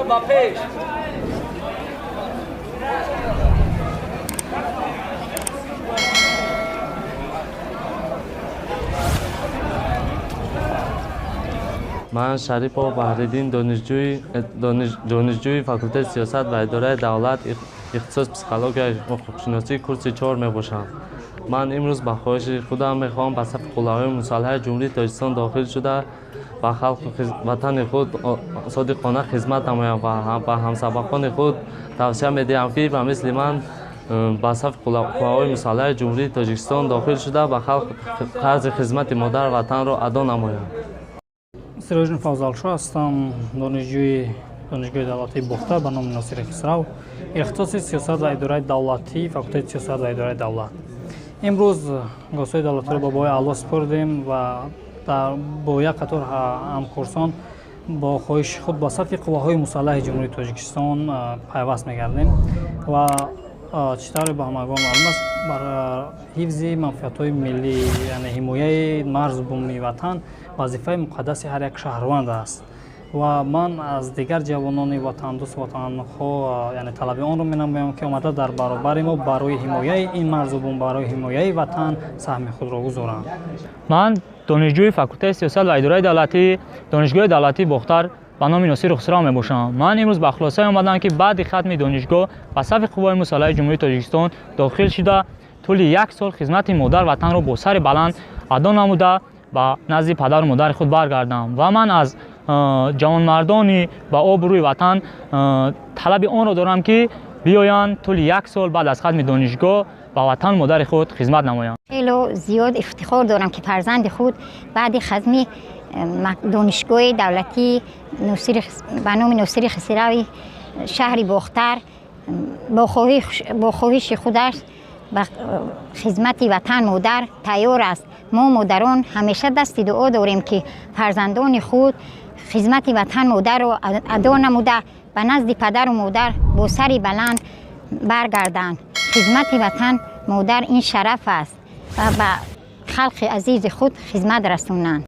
با پیش. من شریف بهرالدین دانشجوی فاکولته سیاست و اداره دولت اختصاص پسیکولوژی حقوق‌شناسی کورس 4 میباشم. من امروز با خواهش خودم میخوام به صف خلفای مسلح جمهوری تاجیکستان داخل شده و خلق وطن خود صادقانه خدمت نمایم و به همسبقان خود توصیه میدهم که به مثل من به صف خلفای مسلح جمهوری تاجیکستان داخل شده و خلق قرض خدمت مادر وطن را ادا نمایند. سراج فوزالشو هستم، دانشجوی دولتی بختر به نام ناصر خسرو، اختصاص سیاست و اداره دولتی، فاکولته سیاست و اداره دولت. امروز گاسای دولتی را با بای اعلی سپردیم و با یک قطار همکورسان با خواهش خود با صف قواهای مسلح جمهوری تاجیکستان پیوست می‌گردیم و چطور به همگان معلوم است بر حفظ منفعت‌های ملی یعنی حمایت مرز بومی وطن وظیفه مقدس هر یک شهروند است و من از دیگر جوانان وطن دوست وطن خو یعنی طلب آن را می‌نمایم که آمده در برابر ما برای حمایت این مرز بوم برای حمایت وطن سهم خود را گذارند. من دانشجوی فاکولته سیاست و اداره دولتی دانشگاه دولتی بختر به نام ناصر خسرو میباشم. من امروز به خلاصه آمدم که بعد ختم دانشگاه به صف قوای مسلح جمهوری تاجیکستان داخل شده طول یک سال خدمت مادر وطن را با سر بلند ادا نموده و نزد پدر و مادر خود برگردم و من از جوانمردانی با آبروی وطن طلب آن را دارم که بیایند طول یک سال بعد از ختم دانشگاه با وطن مادر خود خدمت نمایند. خیلی زیاد افتخار دارم که فرزند خود بعد ختم دانشگاه دولتی به نام ناصر خسروی شهر بختر با خواهش خودش به خدمت وطن مادر تیار است. ما مادران همیشه دست دعا داریم که فرزندان خود خدمت وطن مادر را ادا نموده به نزد پدر و مادر با سری بلند برگردند. خدمت وطن مادر این شرف است و به خلق عزیز خود خدمت رسونند.